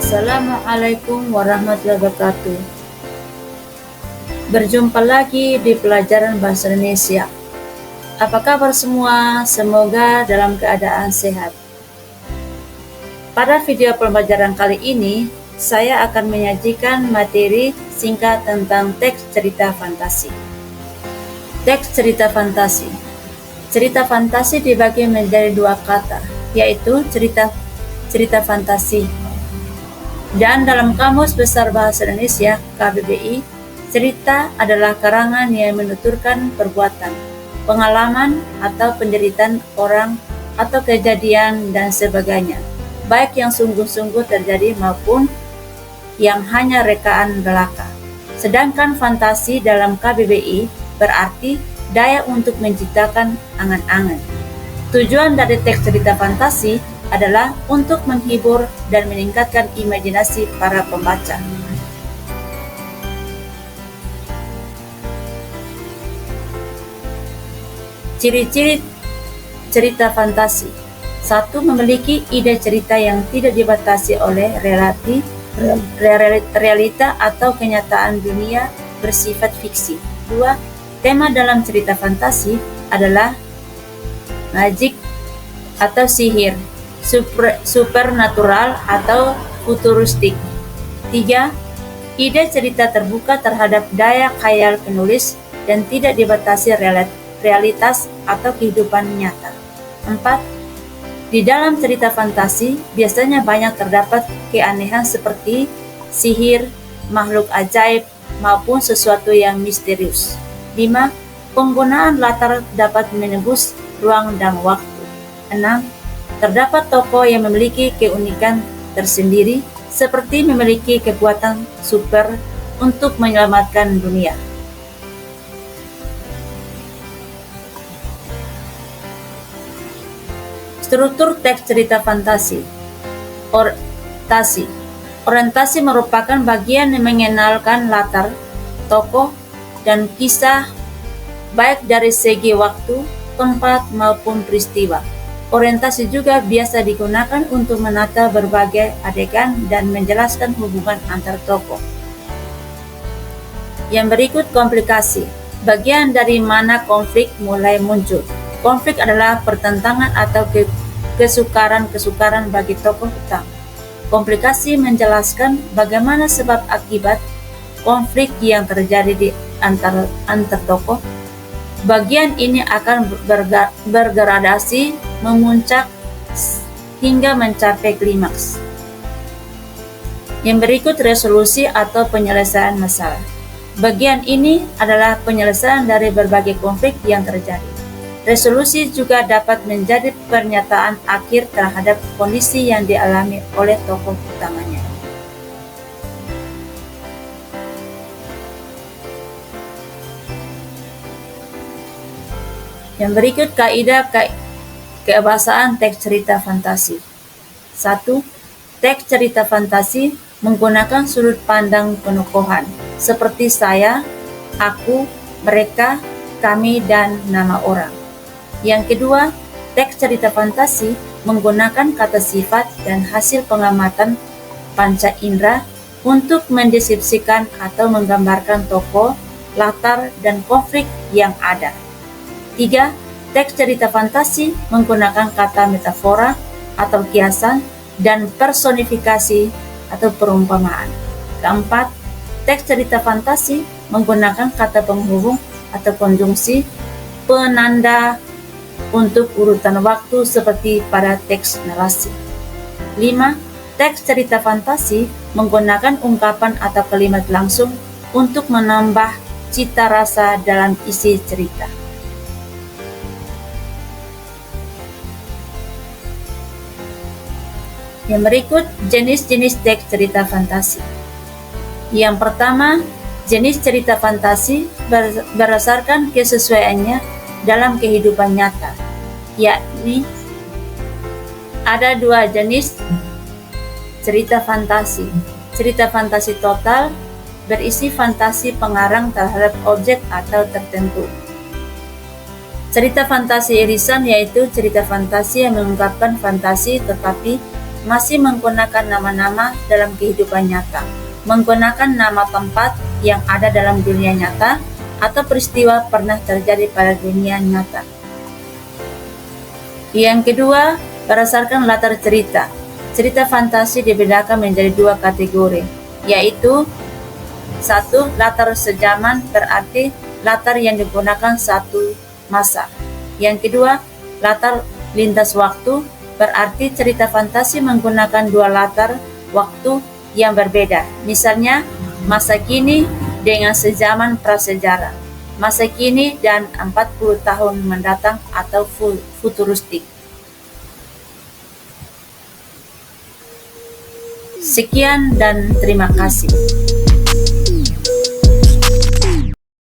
Assalamualaikum warahmatullahi wabarakatuh. Berjumpa lagi di pelajaran bahasa Indonesia. Apa kabar semua? Semoga dalam keadaan sehat. Pada video pembelajaran kali ini, saya akan menyajikan materi singkat tentang teks cerita fantasi. Teks cerita fantasi. Cerita fantasi dibagi menjadi dua kata, yaitu cerita fantasi. Dan dalam Kamus Besar Bahasa Indonesia (KBBI), cerita adalah karangan yang menuturkan perbuatan, pengalaman, atau penderitaan orang atau kejadian dan sebagainya, baik yang sungguh-sungguh terjadi maupun yang hanya rekaan belaka. Sedangkan fantasi dalam KBBI berarti daya untuk menciptakan angan-angan. Tujuan dari teks cerita fantasi adalah untuk menghibur dan meningkatkan imajinasi para pembaca. Ciri-ciri cerita fantasi. 1. Memiliki ide cerita yang tidak dibatasi oleh realita atau kenyataan dunia bersifat fiksi. 2. Tema dalam cerita fantasi adalah magic atau sihir, supernatural atau futuristik. 3. Ide cerita terbuka terhadap daya khayal penulis dan tidak dibatasi realitas atau kehidupan nyata. 4. Di dalam cerita fantasi biasanya banyak terdapat keanehan seperti sihir, makhluk ajaib, maupun sesuatu yang misterius. 5. Penggunaan latar dapat menembus ruang dan waktu. 6. Terdapat tokoh yang memiliki keunikan tersendiri, seperti memiliki kekuatan super untuk menyelamatkan dunia. Struktur teks cerita fantasi. Orientasi merupakan bagian yang mengenalkan latar, tokoh, dan kisah baik dari segi waktu, tempat, maupun peristiwa. Orientasi juga biasa digunakan untuk menata berbagai adegan dan menjelaskan hubungan antar tokoh. Yang berikut komplikasi. Bagian dari mana konflik mulai muncul. Konflik adalah pertentangan atau kesukaran bagi tokoh utama. Komplikasi menjelaskan bagaimana sebab akibat konflik yang terjadi di antar tokoh. Bagian ini akan bergradasi memuncak hingga mencapai klimaks. Yang berikut resolusi atau penyelesaian masalah. Bagian ini adalah penyelesaian dari berbagai konflik yang terjadi. Resolusi juga dapat menjadi pernyataan akhir terhadap kondisi yang dialami oleh tokoh utamanya. Yang berikut kaidah kebahasaan teks cerita fantasi. 1. Teks cerita fantasi menggunakan sudut pandang penokohan, seperti saya, aku, mereka, kami, dan nama orang. Yang kedua, teks cerita fantasi menggunakan kata sifat dan hasil pengamatan panca indera untuk mendeskripsikan atau menggambarkan tokoh, latar, dan konflik yang ada. 3. Teks cerita fantasi menggunakan kata metafora atau kiasan dan personifikasi atau perumpamaan. 4. Teks cerita fantasi menggunakan kata penghubung atau konjungsi penanda untuk urutan waktu seperti pada teks narasi. 5. Teks cerita fantasi menggunakan ungkapan atau kalimat langsung untuk menambah cita rasa dalam isi cerita. Yang berikut jenis-jenis teks cerita fantasi. Yang pertama, jenis cerita fantasi berdasarkan kesesuaiannya dalam kehidupan nyata, yakni ada dua jenis cerita fantasi. Cerita fantasi total berisi fantasi pengarang terhadap objek atau tertentu. Cerita fantasi irisan yaitu cerita fantasi yang mengungkapkan fantasi tetapi masih menggunakan nama-nama dalam kehidupan nyata, menggunakan nama tempat yang ada dalam dunia nyata atau peristiwa pernah terjadi pada dunia nyata. Yang kedua, berdasarkan latar cerita. Cerita fantasi dibedakan menjadi dua kategori, yaitu satu, latar sejaman, berarti latar yang digunakan satu masa. Yang kedua, latar lintas waktu, berarti cerita fantasi menggunakan dua latar waktu yang berbeda. Misalnya, masa kini dengan sejaman prasejarah, masa kini dan 40 tahun mendatang atau futuristik. Sekian dan terima kasih.